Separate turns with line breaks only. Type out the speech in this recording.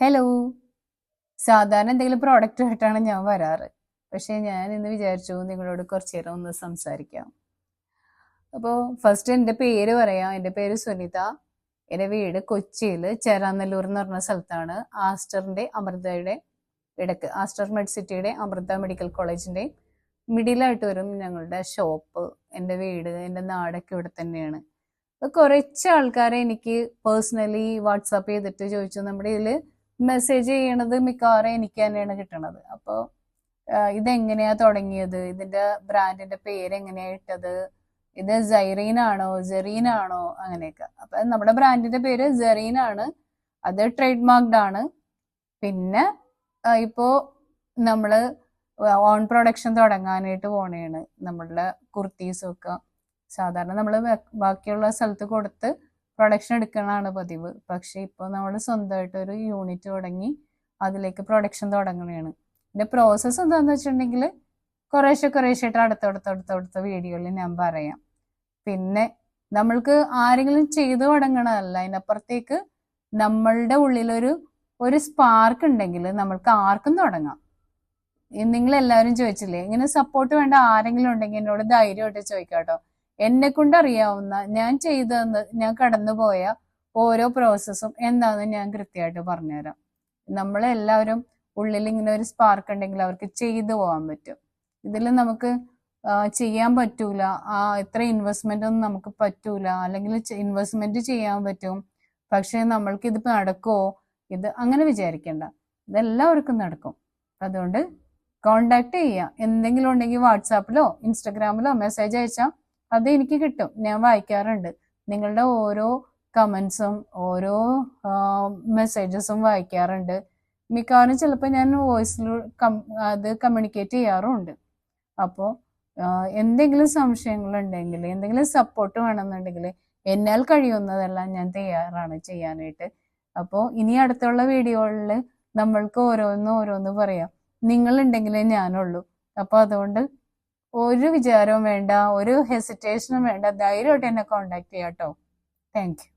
Hello. സാധാരണ എന്തെങ്കിലും product ആയിട്ടാണ് ഞാൻ വരാറ്. പക്ഷേ ഞാൻ ഇന്ന് വിചാരിച്ചു നിങ്ങളോട് കുറച്ച് നേരം ഒന്ന് സംസാരിക്കാം. അപ്പോൾ ഫസ്റ്റ് എൻ്റെ പേര് പറയാം. എൻ്റെ പേര് സുനിത. എൻ്റെ വീട് കൊച്ചിയിൽ ചേരാനല്ലൂർ എന്ന് പറഞ്ഞ സ്ഥലത്താണ്. ആസ്റ്ററിൻ്റെ അമൃതയുടെ ഇടക്ക്, ആസ്റ്റർ മെഡ്സിറ്റിയുടെ അമൃത മെഡിക്കൽ കോളേജിൻ്റെ മിഡിലായിട്ട് വരും ഞങ്ങളുടെ ഷോപ്പ്. എൻ്റെ വീട്, എൻ്റെ നാടൊക്കെ ഇവിടെ തന്നെയാണ്. അപ്പോൾ കുറച്ച് ആൾക്കാരെ എനിക്ക് പേഴ്സണലി വാട്സാപ്പ് ചെയ്തിട്ട് ചോദിച്ചു, നമ്മുടെ ഇതിൽ മെസ്സേജ് ചെയ്യണത് മിക്കവാറും എനിക്ക് തന്നെയാണ് കിട്ടണത്. അപ്പോൾ ഇതെങ്ങനെയാ തുടങ്ങിയത്, ഇതിന്റെ ബ്രാൻഡിന്റെ പേര് എങ്ങനെയാ ഇട്ടത്, ഇത് സൈറീൻ ആണോ ജെറീൻ ആണോ, അങ്ങനെയൊക്കെ. അപ്പൊ നമ്മുടെ ബ്രാൻഡിന്റെ പേര് ജെറീൻ ആണ്, അത് ട്രേഡ് മാർക്ക്ഡ് ആണ്. പിന്നെ ഇപ്പോ നമ്മള് ഓൺ പ്രൊഡക്ഷൻ തുടങ്ങാനായിട്ട് പോണേണ്. നമ്മളുടെ കുർത്തീസും ഒക്കെ സാധാരണ നമ്മൾ ബാക്കിയുള്ള സ്ഥലത്ത് കൊടുത്ത് പ്രൊഡക്ഷൻ എടുക്കണതാണ് പതിവ്. പക്ഷെ ഇപ്പോൾ നമ്മൾ സ്വന്തമായിട്ട് ഒരു യൂണിറ്റ് തുടങ്ങി അതിലേക്ക് പ്രൊഡക്ഷൻ തുടങ്ങുകയാണ്. ഇതിന്റെ പ്രോസസ്സ് എന്താണെന്ന് വെച്ചിട്ടുണ്ടെങ്കിൽ കുറേശ്ശായിട്ട് അടുത്തടുത്ത വീഡിയോയിൽ ഞാൻ പറയാം. പിന്നെ നമ്മൾക്ക് ആരെങ്കിലും ചെയ്തു തുടങ്ങണതല്ല, അതിനപ്പുറത്തേക്ക് നമ്മളുടെ ഉള്ളിലൊരു സ്പാർക്ക് ഉണ്ടെങ്കിൽ നമ്മൾക്ക് ആർക്കും തുടങ്ങാം. നിങ്ങൾ എല്ലാവരും ചോദിച്ചില്ലേ ഇങ്ങനെ സപ്പോർട്ട് വേണ്ട ആരെങ്കിലും ഉണ്ടെങ്കിൽ എന്നോട് ധൈര്യമായിട്ട് ചോദിക്കാട്ടോ. എന്നെ കൊണ്ട് അറിയാവുന്ന, ഞാൻ കടന്നുപോയ ഓരോ പ്രോസസ്സും എന്താണെന്ന് ഞാൻ കൃത്യമായിട്ട് പറഞ്ഞുതരാം. നമ്മളെല്ലാവരും ഉള്ളിൽ ഇങ്ങനെ ഒരു സ്പാർക്ക് ഉണ്ടെങ്കിൽ അവർക്ക് ചെയ്തു പോകാൻ പറ്റും. ഇതിൽ നമുക്ക് ചെയ്യാൻ പറ്റൂല, ഇത്ര ഇൻവെസ്റ്റ്മെന്റ് ഒന്നും നമുക്ക് പറ്റൂല, അല്ലെങ്കിൽ ഇൻവെസ്റ്റ്മെന്റ് ചെയ്യാൻ പറ്റും പക്ഷെ നമ്മൾക്ക് ഇതിപ്പോ നടക്കുമോ, ഇത് അങ്ങനെ വിചാരിക്കേണ്ട. ഇതെല്ലാവർക്കും നടക്കും. അതുകൊണ്ട് കോണ്ടാക്ട് ചെയ്യാം. എന്തെങ്കിലും ഉണ്ടെങ്കിൽ വാട്സാപ്പിലോ ഇൻസ്റ്റഗ്രാമിലോ മെസ്സേജ് അയച്ചാൽ അത് എനിക്ക് കിട്ടും, ഞാൻ വായിക്കാറുണ്ട്. നിങ്ങളുടെ ഓരോ കമന്റ്സും ഓരോ മെസ്സേജസും വായിക്കാറുണ്ട്. മിക്കവാറും ചിലപ്പോൾ ഞാൻ വോയിസിൽ അത് കമ്മ്യൂണിക്കേറ്റ് ചെയ്യാറുമുണ്ട്. അപ്പോൾ എന്തെങ്കിലും സംശയങ്ങളുണ്ടെങ്കിൽ, എന്തെങ്കിലും സപ്പോർട്ട് വേണമെന്നുണ്ടെങ്കിൽ എന്നാൽ കഴിയുന്നതെല്ലാം ഞാൻ തയ്യാറാണ് ചെയ്യാനായിട്ട്. അപ്പോൾ ഇനി അടുത്തുള്ള വീഡിയോകളിൽ നമ്മൾക്ക് ഓരോന്ന് പറയാം. നിങ്ങളുണ്ടെങ്കിലേ ഞാനുള്ളൂ. അപ്പോൾ അതുകൊണ്ട് ഒരു വിചാരവും വേണ്ട, ഒരു ഹെസിറ്റേഷനും വേണ്ട, ധൈര്യമായിട്ട് എന്നെ കോണ്ടാക്ട് ചെയ്യാം കേട്ടോ. Thank you.